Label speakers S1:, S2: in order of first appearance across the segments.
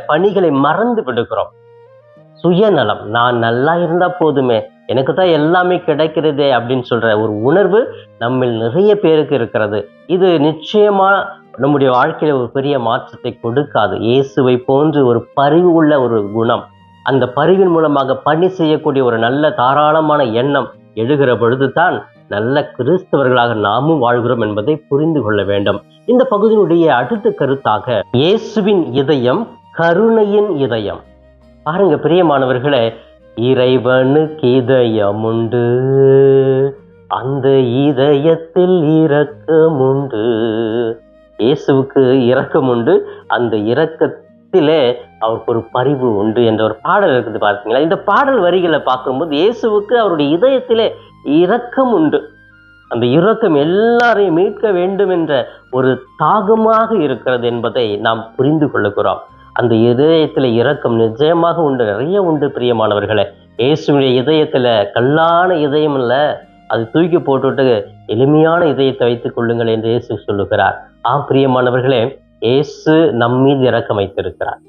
S1: பணிகளை மறந்து விடுகிறோம். சுயநலம், நான் நல்லா இருந்தா போதுமே, எனக்கு தான் எல்லாமே கிடைக்கிறதே அப்படின்னு சொல்ற ஒரு உணர்வு நம்மில் நிறைய பேருக்கு இருக்கிறது. இது நிச்சயமா நம்முடைய வாழ்க்கையில ஒரு பெரிய மாற்றத்தை கொடுக்காது. இயேசுவை போன்று ஒரு பரிவு உள்ள ஒரு குணம், அந்த பரிவின் மூலமாக பணி செய்யக்கூடிய ஒரு நல்ல தாராளமான எண்ணம் எழுகிற பொழுதுதான் நல்ல கிறிஸ்தவர்களாக நாமும் வாழ்கிறோம் என்பதை புரிந்து கொள்ள வேண்டும். இந்த பகுதியினுடைய அடுத்த கருத்தாக, இயேசுவின் இதயம் கருணையின் இதயம். பாருங்க பிரியமானவர்களே, இறைவனுக்கு இதயம் உண்டு, அந்த இதயத்தில் இரக்கம் உண்டு. இயேசுவுக்கு இரக்கம் உண்டு, அந்த இரக்கத்திலே அவருக்கு ஒரு பரிவு உண்டு என்ற ஒரு பாடல் இருக்குது. பார்த்தீங்களா? இந்த பாடல் வரிகளை பார்க்கும்போது இயேசுவுக்கு அவருடைய இதயத்திலே இரக்கம் உண்டு. அந்த இரக்கம் எல்லாரையும் மீட்க வேண்டும் என்ற ஒரு தாகமாக இருக்கிறது என்பதை நாம் புரிந்து கொள்ளுகிறோம். அந்த இதயத்துல இரக்கம் நிச்சயமாக உண்டு, நிறைய உண்டு பிரியமானவர்களே. இயேசுடைய இதயத்துல கல்லான இதயம் இல்ல, அது தூக்கி போட்டுவிட்டு எளிமையான இதயத்தை வைத்துக் கொள்ளுங்கள் என்று இயேசு சொல்லுகிறார். பிரியமானவர்களே, இயேசு நம்மீது இரக்கம் வைத்திருக்கிறார்.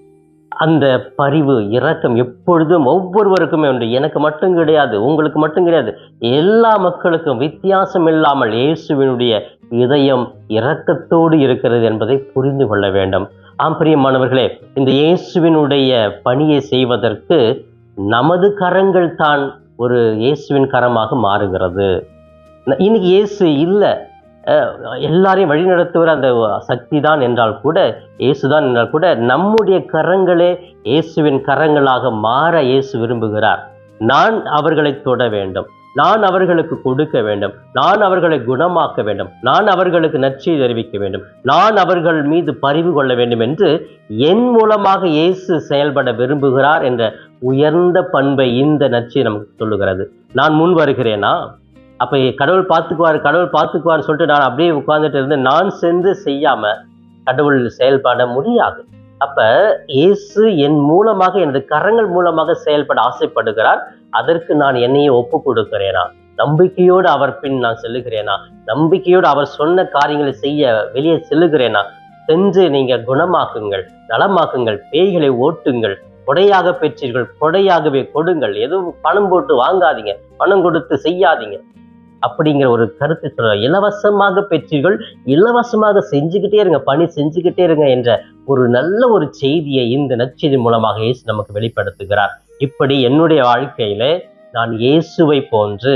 S1: அந்த பரிவு இரக்கம் எப்பொழுதும் ஒவ்வொருவருக்குமே உண்டு. எனக்கு மட்டும் கிடையாது, உங்களுக்கு மட்டும் கிடையாது, எல்லா மக்களுக்கும் வித்தியாசம் இல்லாமல் இயேசுவினுடைய இதயம் இரக்கத்தோடு இருக்கிறது என்பதை புரிந்து கொள்ள வேண்டும். பிரியமானவர்களே, இந்த இயேசுவினுடைய பணியை செய்வதற்கு நமது கரங்கள் தான் ஒரு இயேசுவின் கரமாக மாறுகிறது. இன்னைக்கு இயேசு இல்லை, எல்லாரையும் வழிநடத்துகிற அந்த சக்தி தான் என்றால் கூட, இயேசுதான் என்றால் கூட, நம்முடைய கரங்களே இயேசுவின் கரங்களாக மாற இயேசு விரும்புகிறார். நான் அவர்களை தொட வேண்டும், நான் அவர்களுக்கு கொடுக்க வேண்டும், நான் அவர்களை குணமாக்க வேண்டும், நான் அவர்களுக்கு நற்செய்தி அறிவிக்க வேண்டும், நான் அவர்கள் மீது பரிவு கொள்ள வேண்டும் என்று என் மூலமாக இயேசு செயல்பட விரும்புகிறார் என்ற உயர்ந்த பண்பை இந்த நற்செய்தி நமக்கு சொல்லுகிறது. நான் முன் வருகிறேனா? அப்ப கடவுள் பார்த்துக்குவார் சொல்லிட்டு நான் அப்படியே உட்கார்ந்துட்டு இருந்து நான் சென்று செய்யாம கடவுள் செயல்பட முடியாது. அப்ப இயேசு என் மூலமாக, எனது கரங்கள் மூலமாக செயல்பட ஆசைப்படுகிறார். அதற்கு நான் என்னையே ஒப்பு கொடுக்கிறேனா? நம்பிக்கையோடு அவர் பின் நான் செல்லுகிறேனா? நம்பிக்கையோடு அவர் சொன்ன காரியங்களை செய்ய வெளியே செல்லுகிறேனா? சென்று நீங்க குணமாக்குங்கள், நலமாக்குங்கள், பேய்களை ஓட்டுங்கள், கொடையாக பெற்றீர்கள், கொடையாகவே கொடுங்கள், எதுவும் பணம் போட்டு வாங்காதீங்க, பணம் கொடுத்து செய்யாதீங்க அப்படிங்கிற ஒரு கருத்தை சொல்ற. இலவசமாக பெற்றீர்கள், இலவசமாக செஞ்சுக்கிட்டே இருங்க, பணி செஞ்சுக்கிட்டே இருங்க என்ற ஒரு நல்ல ஒரு செய்தியை இந்த நற்செய்தி மூலமாக இயேசு நமக்கு வெளிப்படுத்துகிறார். இப்படி என்னுடைய வாழ்க்கையில நான் இயேசுவை போன்று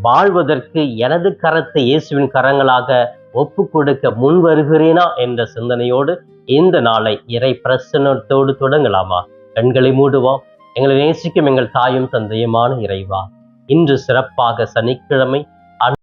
S1: வாழ்வதற்கு எனது கரத்தை இயேசுவின் கரங்களாக ஒப்பு கொடுக்க முன் வருகிறேனா என்ற சிந்தனையோடு இந்த நாளை இறை பிரசன்னத்தோடு தொடங்கலாமா? கண்களை மூடுவோம். எங்களை நேசிக்கும் எங்கள் தாயும் தந்தையுமான இறைவா, இன்று சிறப்பாக சனிக்கிழமை